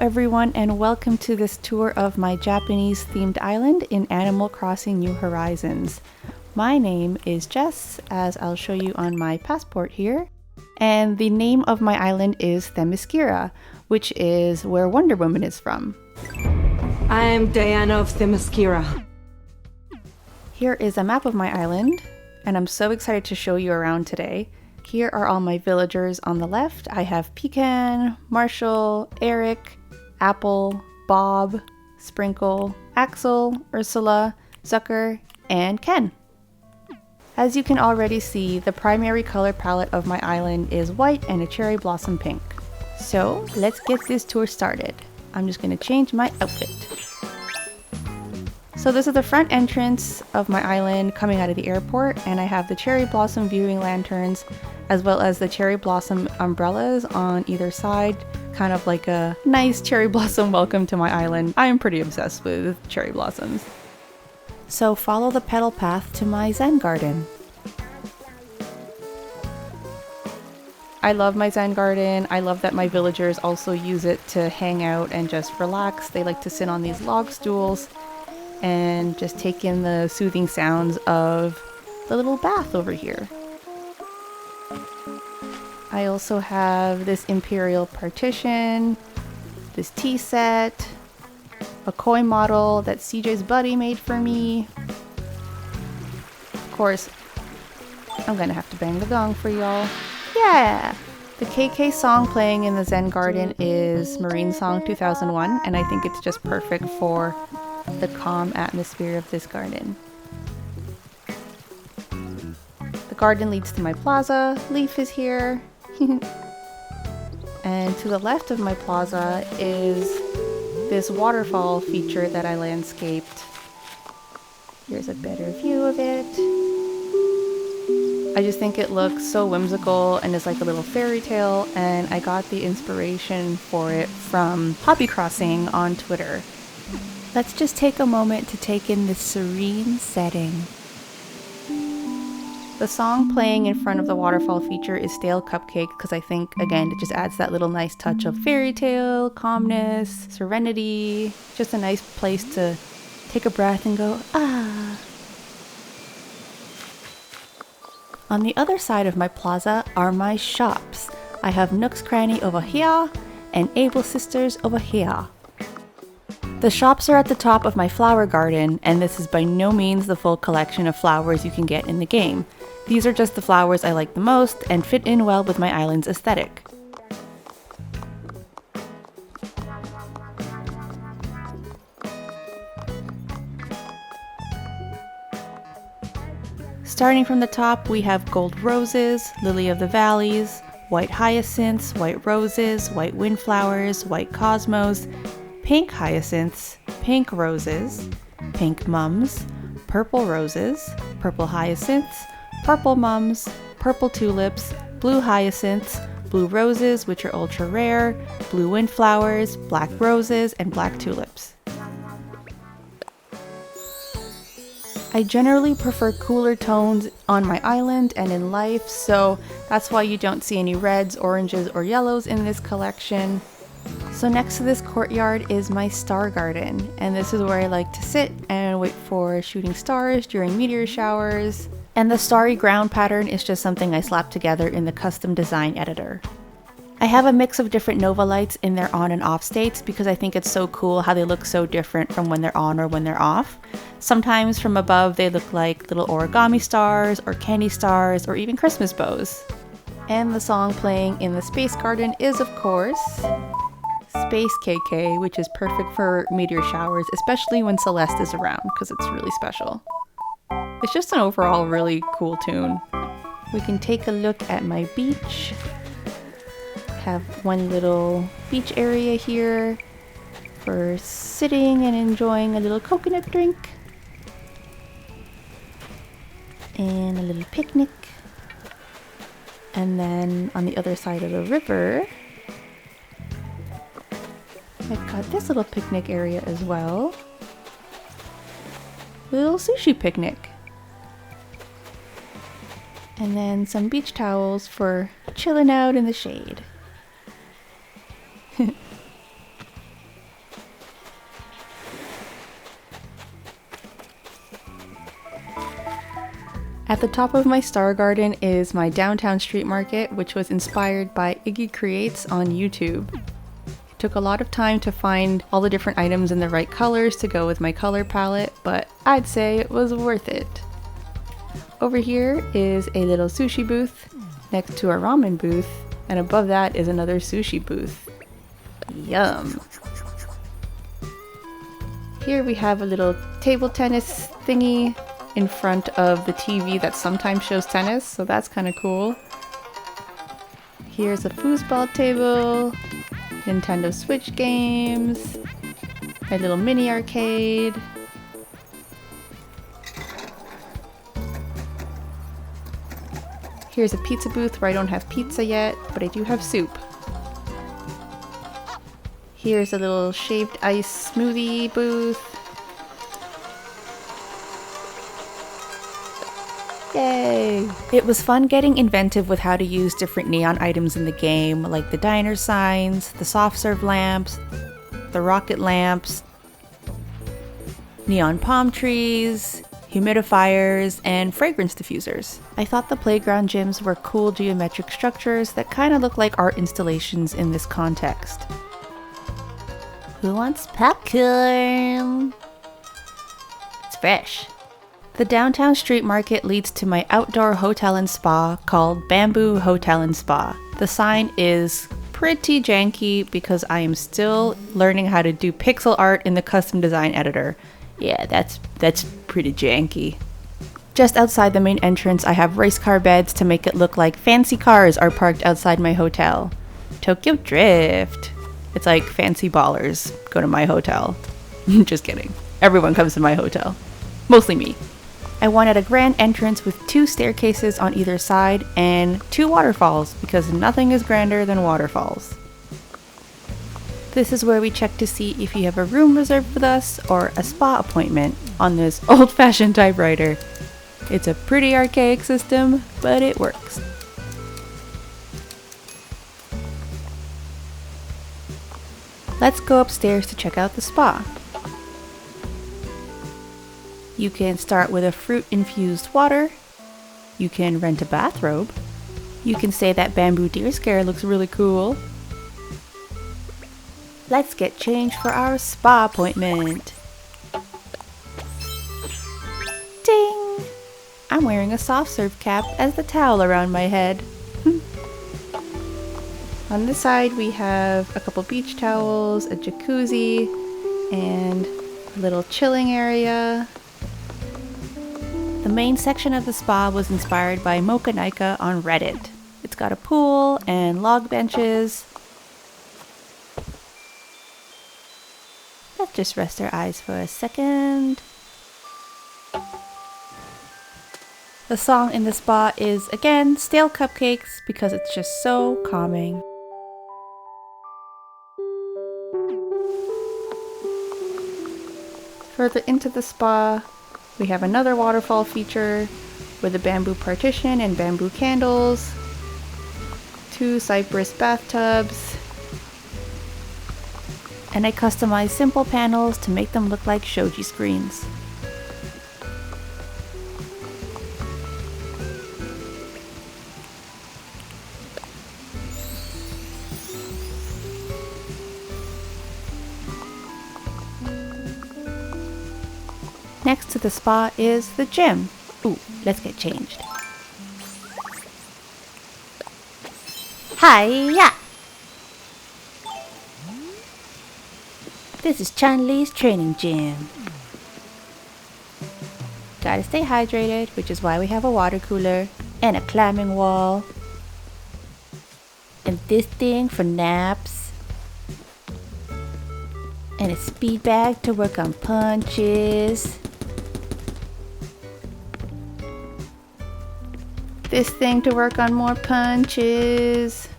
everyone, and welcome to this tour of my Japanese themed island in Animal Crossing New Horizons. My name is Jess, as I'll show you on my passport here, and the name of my island is Themyscira, which is where Wonder Woman is from. I'm Diana of Themyscira. Here is a map of my island, and I'm so excited to show you around today. Here are all my villagers on the left. I have Pecan, Marshall, Eric, Apple, Bob, Sprinkle, Axel, Ursula, Zucker, and Ken. As you can already see, the primary color palette of my island is white and a cherry blossom pink. So let's get this tour started. I'm just going to change my outfit. So this is the front entrance of my island coming out of the airport, and I have the cherry blossom viewing lanterns as well as the cherry blossom umbrellas on either side, kind of like a nice cherry blossom welcome to my island. I am pretty obsessed with cherry blossoms. So follow the petal path to my Zen Garden. I love my Zen Garden. I love that my villagers also use it to hang out and just relax. They like to sit on these log stools and just take in the soothing sounds of the little bath over here. I also have this Imperial partition, this tea set, a koi model that CJ's buddy made for me. Of course, I'm gonna have to bang the gong for y'all. Yeah! The KK song playing in the Zen Garden is Marine Song 2001, and I think it's just perfect for the calm atmosphere of this garden. The garden leads to my plaza. Leaf is here. And to the left of my plaza is this waterfall feature that I landscaped. Here's a better view of it. I just think it looks so whimsical and is like a little fairy tale, and I got the inspiration for it from Hobby Crossing on Twitter. Let's just take a moment to take in this serene setting. The song playing in front of the waterfall feature is Stale Cupcake because I think, again, it just adds that little nice touch of fairy tale, calmness, serenity. Just a nice place to take a breath and go, ah. On the other side of my plaza are my shops. I have Nook's Cranny over here and Able Sisters over here. The shops are at the top of my flower garden, and this is by no means the full collection of flowers you can get in the game. These are just the flowers I like the most and fit in well with my island's aesthetic. Starting from the top, we have gold roses, lily of the valleys, white hyacinths, white roses, white windflowers, white cosmos, pink hyacinths, pink roses, pink mums, purple roses, purple hyacinths, purple mums, purple tulips, blue hyacinths, blue roses, which are ultra rare, blue windflowers, black roses, and black tulips. I generally prefer cooler tones on my island and in life, so that's why you don't see any reds, oranges, or yellows in this collection. So next to this courtyard is my star garden, and this is where I like to sit and wait for shooting stars during meteor showers. And the starry ground pattern is just something I slapped together in the custom design editor. I have a mix of different Nova lights in their on and off states because I think it's so cool how they look so different from when they're on or when they're off. Sometimes from above they look like little origami stars or candy stars or even Christmas bows. And the song playing in the space garden is, of course, Space KK, which is perfect for meteor showers, especially when Celeste is around because it's really special. It's just an overall really cool tune. We can take a look at my beach. Have one little beach area here for sitting and enjoying a little coconut drink. And a little picnic. And then on the other side of the river, I've got this little picnic area as well. Little sushi picnic. And then some beach towels for chilling out in the shade. At the top of my star garden is my downtown street market, which was inspired by IggyCreates on YouTube. It took a lot of time to find all the different items in the right colors to go with my color palette, but I'd say it was worth it. Over here is a little sushi booth next to a ramen booth, and above that is another sushi booth. Yum! Here we have a little table tennis thingy in front of the TV that sometimes shows tennis, so that's kind of cool. Here's a foosball table, Nintendo Switch games, a little mini arcade. Here's a pizza booth where I don't have pizza yet, but I do have soup. Here's a little shaved ice smoothie booth. Yay! It was fun getting inventive with how to use different neon items in the game, like the diner signs, the soft serve lamps, the rocket lamps, neon palm trees, humidifiers, and fragrance diffusers. I thought the playground gyms were cool geometric structures that kind of look like art installations in this context. Who wants popcorn? It's fresh. The downtown street market leads to my outdoor hotel and spa called Bamboo Hotel and Spa. The sign is pretty janky because I am still learning how to do pixel art in the custom design editor. Yeah, that's pretty janky. Just outside the main entrance, I have race car beds to make it look like fancy cars are parked outside my hotel. Tokyo Drift. It's like fancy ballers go to my hotel. Just kidding. Everyone comes to my hotel. Mostly me. I wanted a grand entrance with 2 staircases on either side and 2 waterfalls because nothing is grander than waterfalls. This is where we check to see if you have a room reserved with us or a spa appointment on this old-fashioned typewriter. It's a pretty archaic system, but it works. Let's go upstairs to check out the spa. You can start with a fruit-infused water. You can rent a bathrobe. You can say that bamboo deer scare looks really cool. Let's get changed for our spa appointment. Ding! I'm wearing a soft serve cap as the towel around my head. On this side we have a couple beach towels, a jacuzzi, and a little chilling area. The main section of the spa was inspired by Mocha Nika on Reddit. It's got a pool and log benches. Let's just rest our eyes for a second. The song in the spa is, again, Stale Cupcakes because it's just so calming. Further into the spa, we have another waterfall feature with a bamboo partition and bamboo candles, 2 cypress bathtubs, and I customized simple panels to make them look like shoji screens. Next to the spa is the gym. Ooh, let's get changed. Hiya! This is Chun-Li's training gym. Gotta stay hydrated, which is why we have a water cooler and a climbing wall. And this thing for naps. And a speed bag to work on punches. This thing to work on more punches.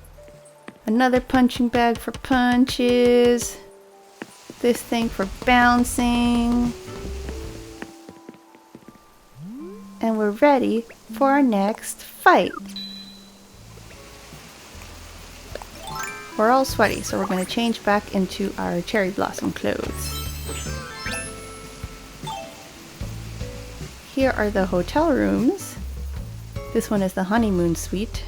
Another punching bag for punches. This thing for bouncing. And we're ready for our next fight. We're all sweaty, so we're going to change back into our cherry blossom clothes. Here are the hotel rooms. This one is the honeymoon suite.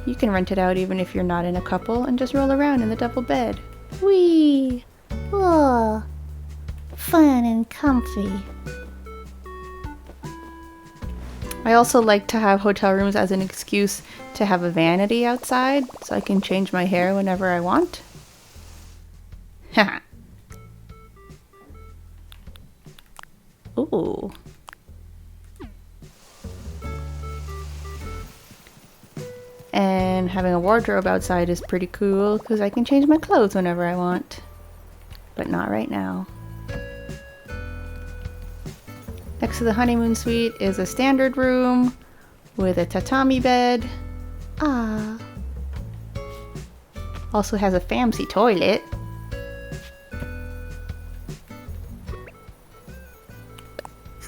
You can rent it out even if you're not in a couple and just roll around in the double bed. Whee! Whoa! Fun and comfy. I also like to have hotel rooms as an excuse to have a vanity outside so I can change my hair whenever I want. Haha. Ooh. And having a wardrobe outside is pretty cool because I can change my clothes whenever I want. But not right now. Next to the honeymoon suite is a standard room with a tatami bed. Ah. Also has a fancy toilet.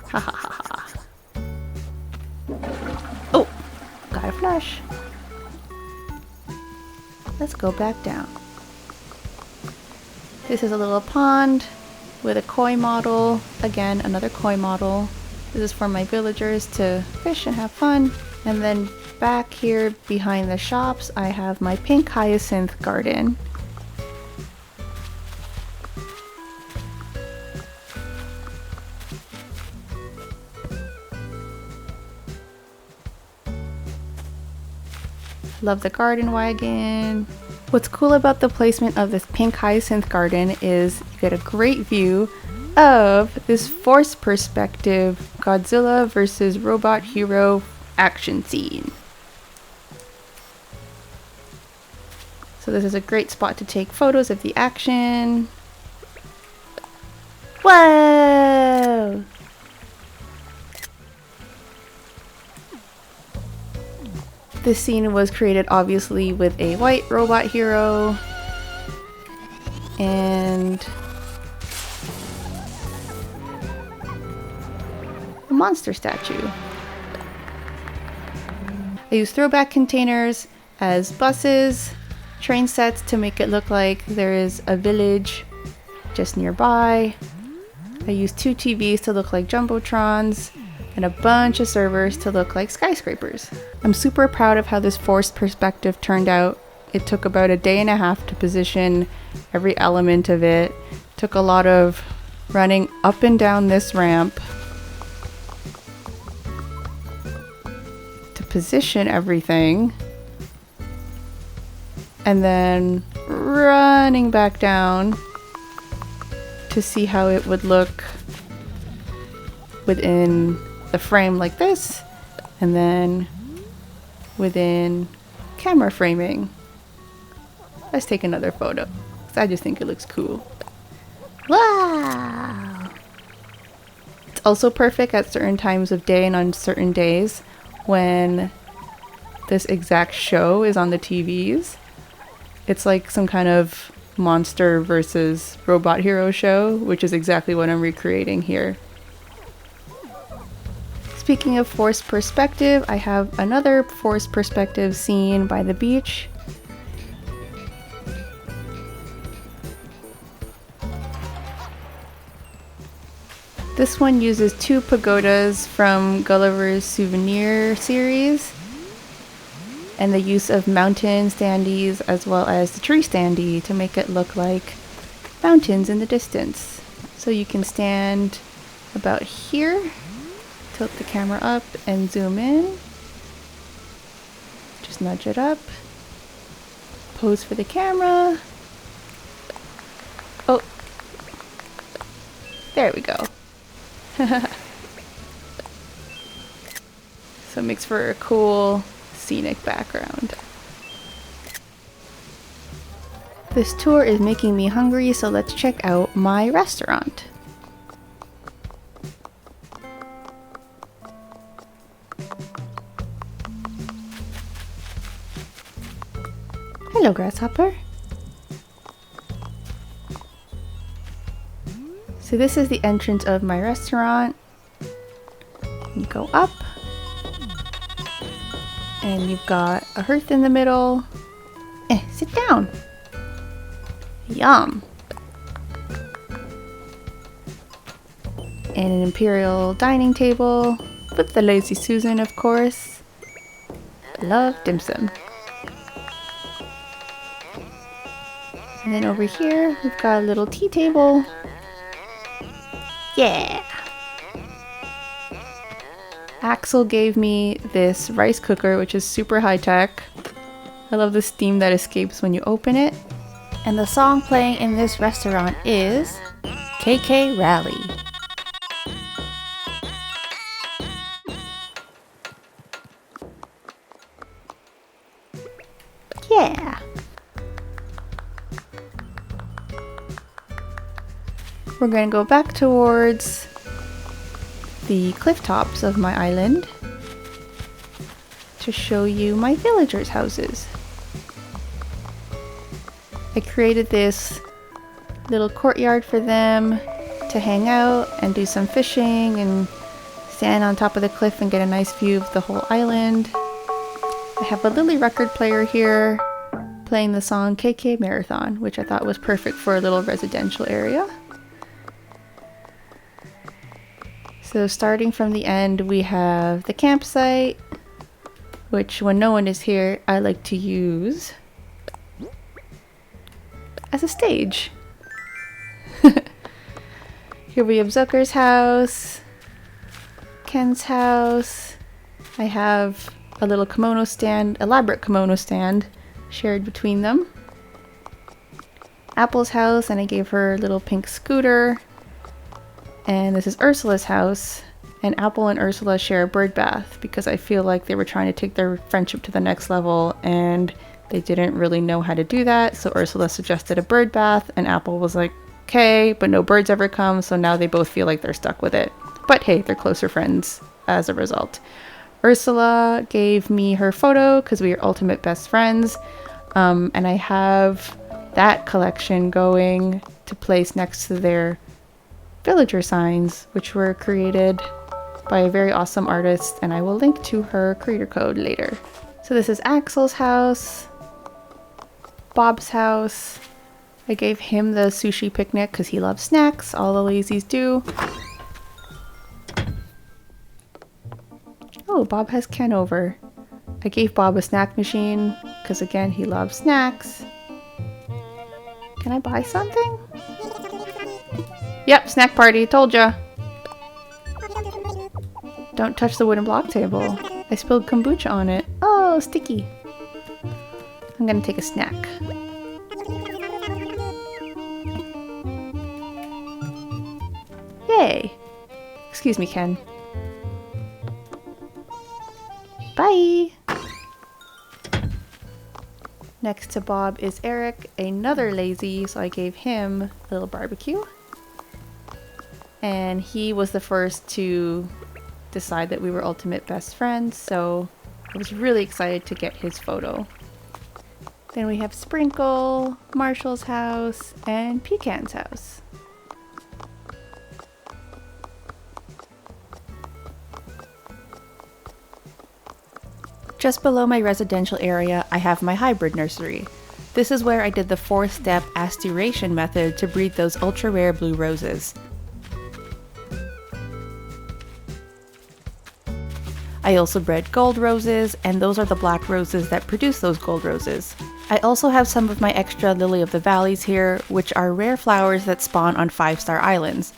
Ha ha ha ha. Oh, got a flush. Let's go back down. This is a little pond with a koi model. Again, another koi model. This is for my villagers to fish and have fun. And then back here behind the shops, I have my pink hyacinth garden. Love the garden wagon. What's cool about the placement of this pink hyacinth garden is you get a great view of this forced perspective Godzilla versus robot hero action scene. So this is a great spot to take photos of the action. Whoa! This scene was created obviously with a white robot hero and a monster statue. I use throwback containers as buses, train sets to make it look like there is a village just nearby. I use 2 TVs to look like jumbotrons and a bunch of servers to look like skyscrapers. I'm super proud of how this forced perspective turned out. It took about a day and a half to position every element of it. Took a lot of running up and down this ramp to position everything, and then running back down to see how it would look within the frame like this, and then within camera framing. Let's take another photo, because I just think it looks cool. Wow! It's also perfect at certain times of day and on certain days when this exact show is on the TVs. It's like some kind of monster versus robot hero show, which is exactly what I'm recreating here. Speaking of forced perspective, I have another forced perspective scene by the beach. This one uses 2 pagodas from Gulliver's Souvenir series, and the use of mountain standees as well as the tree standee to make it look like mountains in the distance. So you can stand about here, tilt the camera up and zoom in, just nudge it up, pose for the camera. Oh, there we go. So it makes for a cool scenic background. This tour is making me hungry, so let's check out my restaurant. Hello, Grasshopper. So this is the entrance of my restaurant. You go up, and you've got a hearth in the middle. Sit down. Yum. And an imperial dining table with the Lazy Susan, of course. Love dim sum. And then over here, we've got a little tea table. Yeah! Axel gave me this rice cooker, which is super high tech. I love the steam that escapes when you open it. And the song playing in this restaurant is KK Rally. Yeah! We're going to go back towards the cliff tops of my island to show you my villagers' houses. I created this little courtyard for them to hang out and do some fishing and stand on top of the cliff and get a nice view of the whole island. I have a Lily record player here playing the song KK Marathon, which I thought was perfect for a little residential area. So starting from the end, we have the campsite, which when no one is here, I like to use as a stage. Here we have Zucker's house, Ken's house. I have a little kimono stand, elaborate kimono stand, shared between them. Apple's house, and I gave her a little pink scooter. And this is Ursula's house, and Apple and Ursula share a bird bath because I feel like they were trying to take their friendship to the next level and they didn't really know how to do that. So Ursula suggested a bird bath and Apple was like, okay, but no birds ever come, so now they both feel like they're stuck with it. But hey, they're closer friends as a result. Ursula gave me her photo because we are ultimate best friends, and I have that collection going to place next to their villager signs, which were created by a very awesome artist, and I will link to her creator code later. So this is Axel's house, Bob's house. I gave him the sushi picnic because he loves snacks. All the lazies do. Oh, Bob has Ken over. I gave Bob a snack machine because again, he loves snacks. Can I buy something? Yep, snack party, told ya. Don't touch the wooden block table. I spilled kombucha on it. Oh, sticky. I'm gonna take a snack. Yay! Excuse me, Ken. Bye! Next to Bob is Eric, another lazy, so I gave him a little barbecue. And he was the first to decide that we were ultimate best friends, so I was really excited to get his photo. Then we have Sprinkle, Marshall's house, and Pecan's house. Just below my residential area, I have my hybrid nursery. This is where I did the 4-step asturation method to breed those ultra rare blue roses. I also bred gold roses, and those are the black roses that produce those gold roses. I also have some of my extra lily of the valleys here, which are rare flowers that spawn on 5-star islands.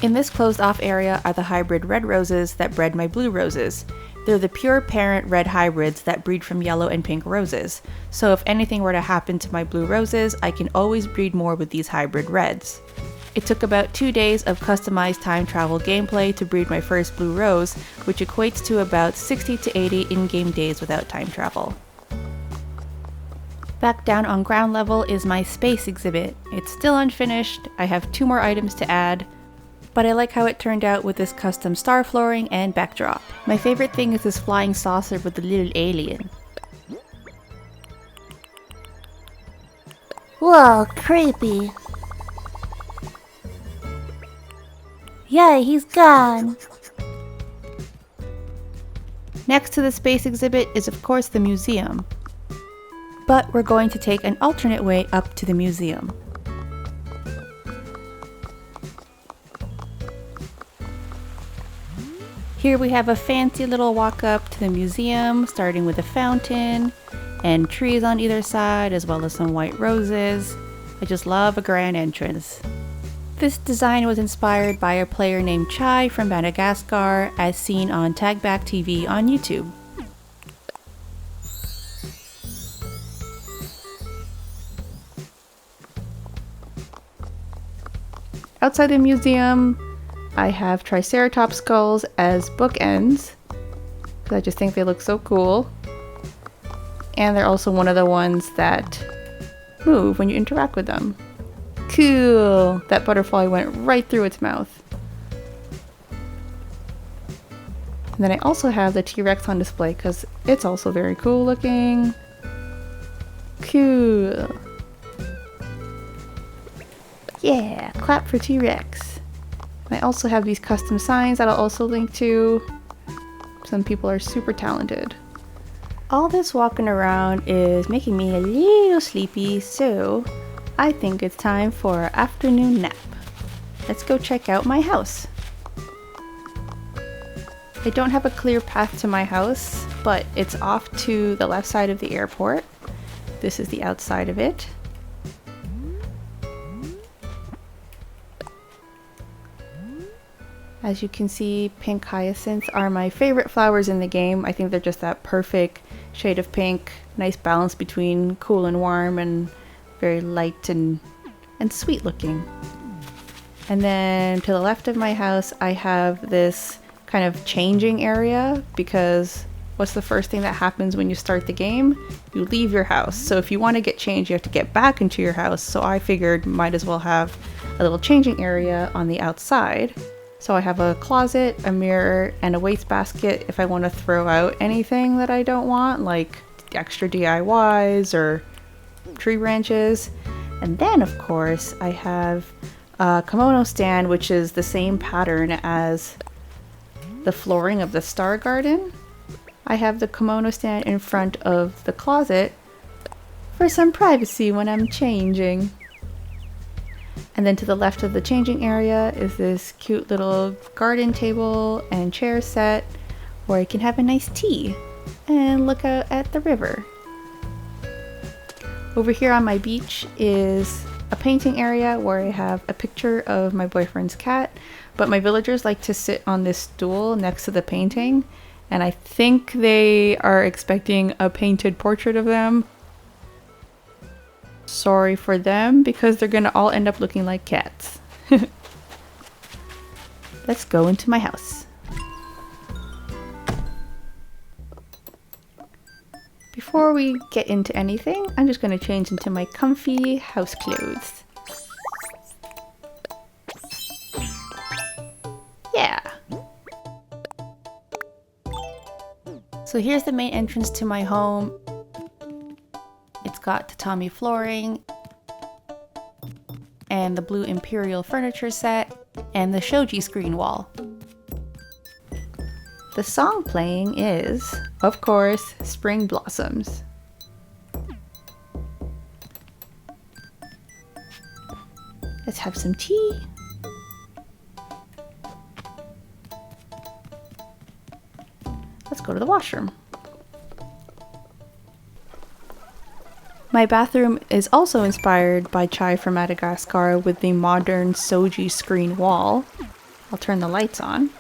In this closed off area are the hybrid red roses that bred my blue roses. They're the pure parent red hybrids that breed from yellow and pink roses. So if anything were to happen to my blue roses, I can always breed more with these hybrid reds. It took about 2 days of customized time travel gameplay to breed my first blue rose, which equates to about 60 to 80 in-game days without time travel. Back down on ground level is my space exhibit. It's still unfinished, I have 2 more items to add, but I like how it turned out with this custom star flooring and backdrop. My favorite thing is this flying saucer with the little alien. Whoa, creepy. Yay, he's gone. Next to the space exhibit is of course the museum. But we're going to take an alternate way up to the museum. Here we have a fancy little walk up to the museum, starting with a fountain and trees on either side, as well as some white roses. I just love a grand entrance. This design was inspired by a player named Chai from Madagascar, as seen on Tagback TV on YouTube. Outside the museum, I have Triceratops skulls as bookends, because I just think they look so cool. And they're also one of the ones that move when you interact with them. Cool! That butterfly went right through its mouth. And then I also have the T-Rex on display because it's also very cool looking. Cool! Yeah! Clap for T-Rex! I also have these custom signs that I'll also link to. Some people are super talented. All this walking around is making me a little sleepy, so I think it's time for our afternoon nap. Let's go check out my house. I don't have a clear path to my house, but it's off to the left side of the airport. This is the outside of it. As you can see, pink hyacinths are my favorite flowers in the game. I think they're just that perfect shade of pink, nice balance between cool and warm and very light and sweet looking. And then to the left of my house, I have this kind of changing area, because what's the first thing that happens when you start the game? You leave your house. So if you want to get changed, you have to get back into your house. So I figured might as well have a little changing area on the outside. So I have a closet, a mirror, and a wastebasket if I want to throw out anything that I don't want, like extra DIYs or tree branches. And then of course I have a kimono stand, which is the same pattern as the flooring of the Starry Garden. I have the kimono stand in front of the closet for some privacy when I'm changing. And then to the left of the changing area is this cute little garden table and chair set where I can have a nice tea and look out at the river. Over here on my beach is a painting area where I have a picture of my boyfriend's cat, but my villagers like to sit on this stool next to the painting, and I think they are expecting a painted portrait of them. Sorry for them, because they're gonna all end up looking like cats. Let's go into my house. Before we get into anything, I'm just gonna change into my comfy house clothes. Yeah! So here's the main entrance to my home. It's got tatami flooring and the blue imperial furniture set and the shoji screen wall. The song playing is, of course, Spring Blossoms. Let's have some tea. Let's go to the washroom. My bathroom is also inspired by Chai from Madagascar with the modern Soji screen wall. I'll turn the lights on.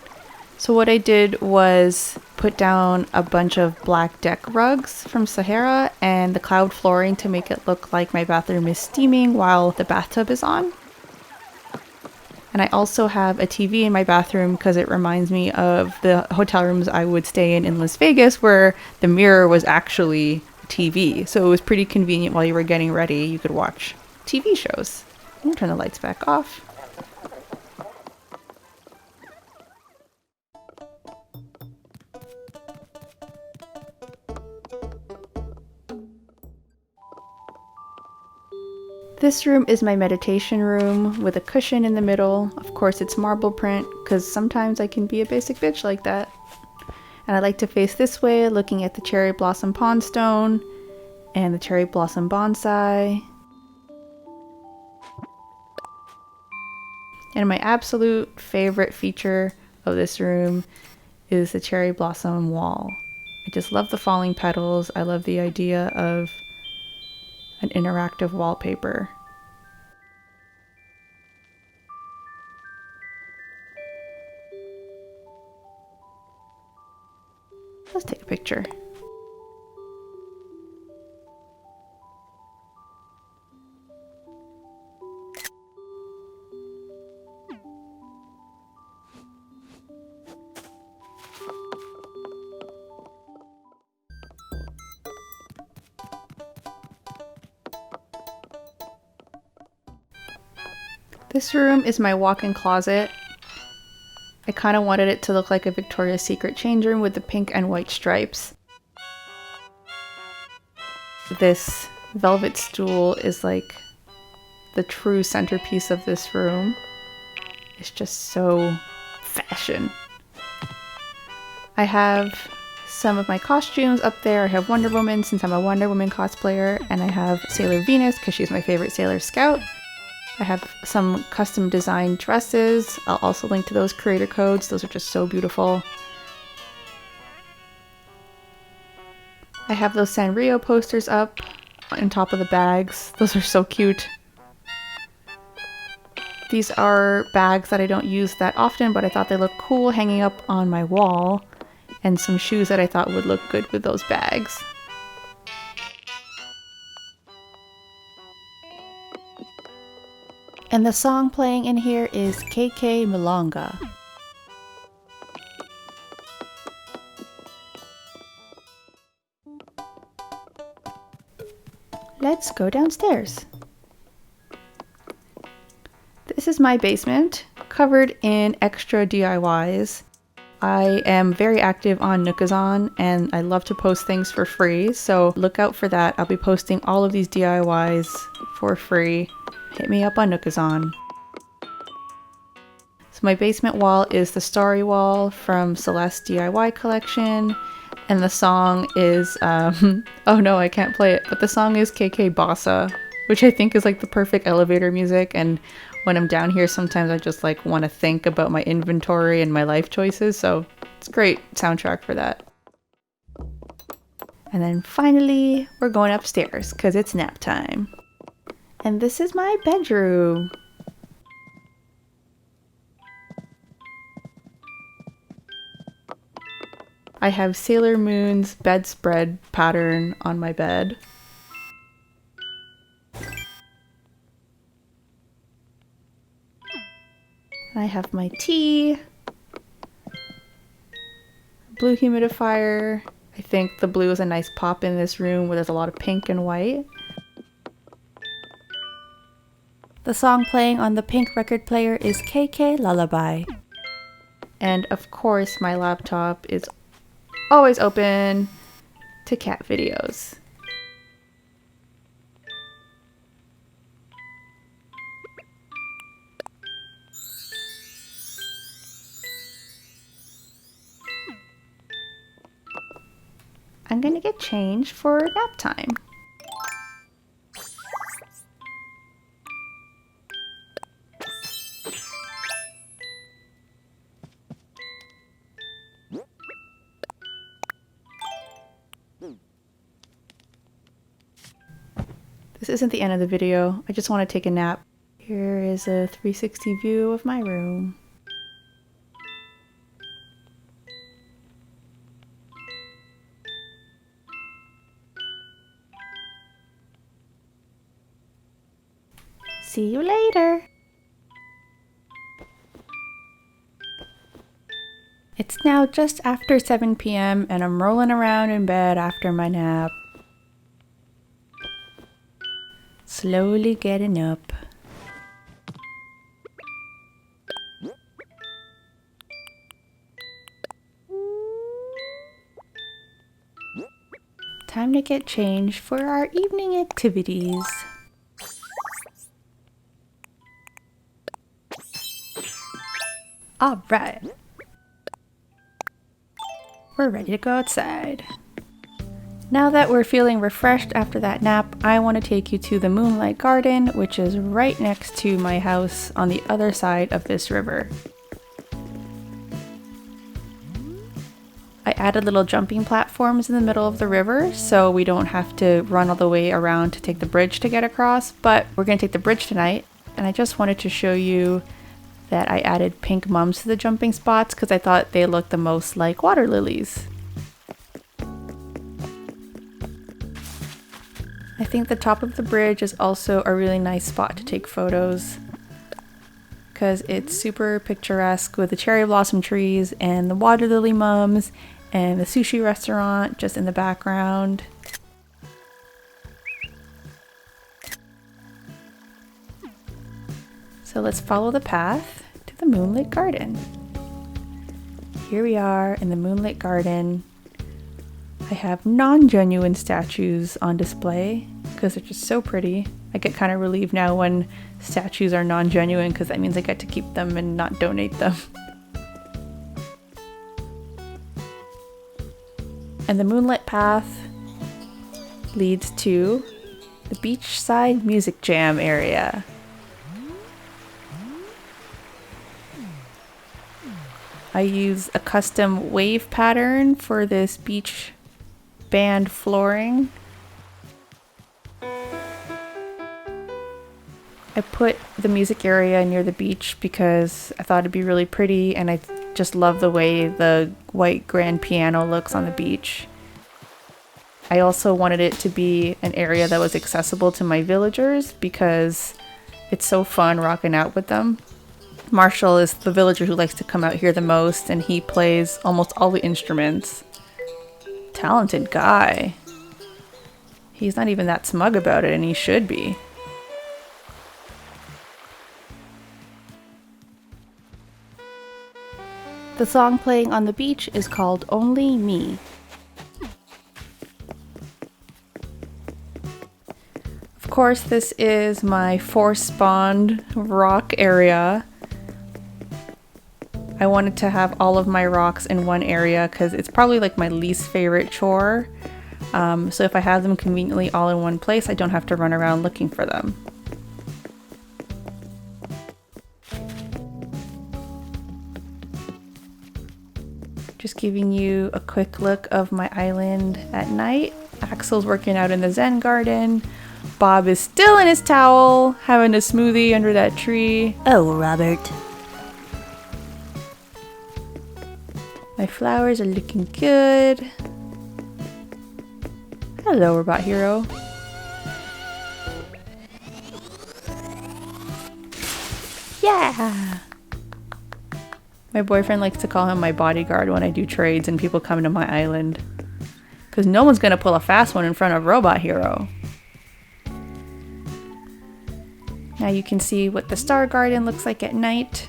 So what I did was put down a bunch of black deck rugs from Sahara and the cloud flooring to make it look like my bathroom is steaming while the bathtub is on. And I also have a TV in my bathroom because it reminds me of the hotel rooms I would stay in Las Vegas, where the mirror was actually TV, so it was pretty convenient while you were getting ready. You could watch TV shows. I'm gonna turn the lights back off. This room is my meditation room with a cushion in the middle. Of course it's marble print because sometimes I can be a basic bitch like that. And I like to face this way, looking at the cherry blossom pond stone and the cherry blossom bonsai. And my absolute favorite feature of this room is the cherry blossom wall. I just love the falling petals. I love the idea of an interactive wallpaper. Let's take a picture. This room is my walk-in closet. I kind of wanted it to look like a Victoria's Secret change room with the pink and white stripes. This velvet stool is like the true centerpiece of this room. It's just so fashion. I have some of my costumes up there. I have Wonder Woman since I'm a Wonder Woman cosplayer, and I have Sailor Venus because she's my favorite Sailor Scout. I have some custom designed dresses. I'll also link to those creator codes. Those are just so beautiful. I have those Sanrio posters up on top of the bags. Those are so cute. These are bags that I don't use that often, but I thought they looked cool hanging up on my wall, and some shoes that I thought would look good with those bags. And the song playing in here is KK Milonga. Let's go downstairs. This is my basement, covered in extra DIYs. I am very active on Nookazon, and I love to post things for free, so look out for that. I'll be posting all of these DIYs for free. Hit me up on Nookazon. So my basement wall is the Starry wall from Celeste's DIY collection, and the song is, oh no, I can't play it, but the song is KK Bossa, which I think is like the perfect elevator music, and when I'm down here sometimes I just like want to think about my inventory and my life choices, so it's a great soundtrack for that. And then finally, we're going upstairs because it's nap time. And this is my bedroom. I have Sailor Moon's bedspread pattern on my bed. I have my tea, blue humidifier. I think the blue is a nice pop in this room where there's a lot of pink and white. The song playing on the pink record player is KK Lullaby. And of course my laptop is always open to cat videos. I'm gonna get changed for nap time. This isn't the end of the video. I just want to take a nap. Here is a 360 view of my room. See you later. It's now just after 7 p.m. and I'm rolling around in bed after my nap. Slowly getting up. Time to get changed for our evening activities. All right. We're ready to go outside. Now that we're feeling refreshed after that nap, I want to take you to the Moonlight Garden, which is right next to my house on the other side of this river. added little jumping platforms in the middle of the river so we don't have to run all the way around to take the bridge to get across, but we're going to take the bridge tonight. And I just wanted to show you that I added pink mums to the jumping spots because I thought they looked the most like water lilies. I think the top of the bridge is also a really nice spot to take photos because it's super picturesque with the cherry blossom trees and the water lily mums and the sushi restaurant just in the background. So let's follow the path to the Moonlight Garden. Here we are in the Moonlight Garden. I have non-genuine statues on display because they're just so pretty. I get kind of relieved now when statues are non-genuine because that means I get to keep them and not donate them. And the Moonlight Path leads to the beachside music jam area. I use a custom wave pattern for this beach band flooring. I put the music area near the beach because I thought it'd be really pretty, and I just love the way the white grand piano looks on the beach. I also wanted it to be an area that was accessible to my villagers because it's so fun rocking out with them. Marshall is the villager who likes to come out here the most, and he plays almost all the instruments. Talented guy. He's not even that smug about it, and he should be. The song playing on the beach is called Only Me. Of course, this is my force-spawned rock area. I wanted to have all of my rocks in one area because it's probably like my least favorite chore. So if I have them conveniently all in one place, I don't have to run around looking for them. Just giving you a quick look of my island at night. Axel's working out in the Zen Garden. Bob is still in his towel, having a smoothie under that tree. Oh, Robert. My flowers are looking good. Hello, Robot Hero. Yeah! My boyfriend likes to call him my bodyguard when I do trades and people come to my island. Because no one's going to pull a fast one in front of Robot Hero. Now you can see what the Star Garden looks like at night.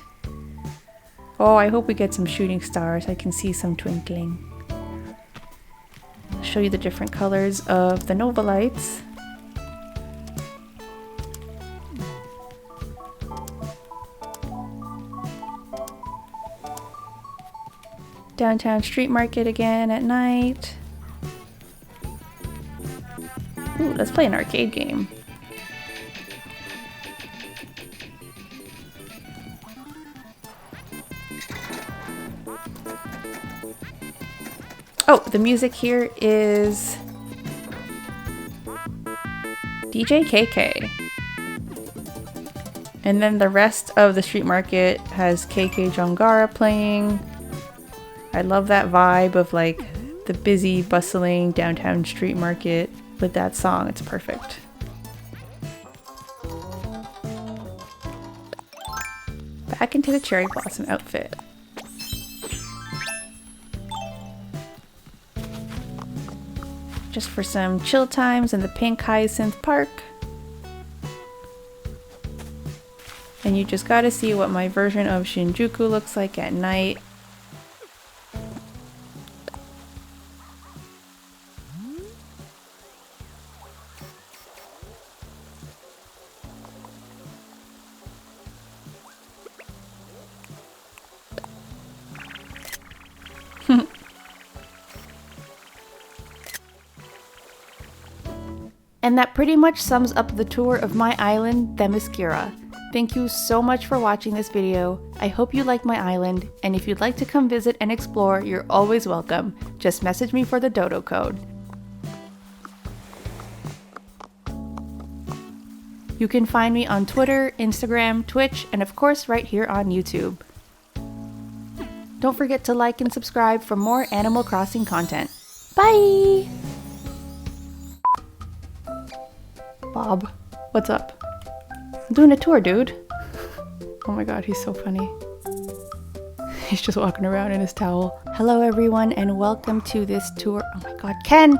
Oh, I hope we get some shooting stars. I can see some twinkling. I'll show you the different colors of the Nova lights. Downtown street market again at night. Ooh, let's play an arcade game. Oh, the music here is DJ KK. And then the rest of the street market has KK Jongara playing. I love that vibe of like the busy, bustling downtown street market with that song. It's perfect. Back into the cherry blossom outfit. Just for some chill times in the pink Hyacinth Park. And you just gotta see what my version of Shinjuku looks like at night. And that pretty much sums up the tour of my island, Themyscira. Thank you so much for watching this video. I hope you like my island, and if you'd like to come visit and explore, you're always welcome. Just message me for the dodo code. You can find me on Twitter, Instagram, Twitch, and of course right here on YouTube. Don't forget to like and subscribe for more Animal Crossing content. Bye! Bob, what's up? I'm doing a tour, dude. Oh my god, he's so funny. He's just walking around in his towel. Hello everyone and welcome to this tour. Oh my god, Ken!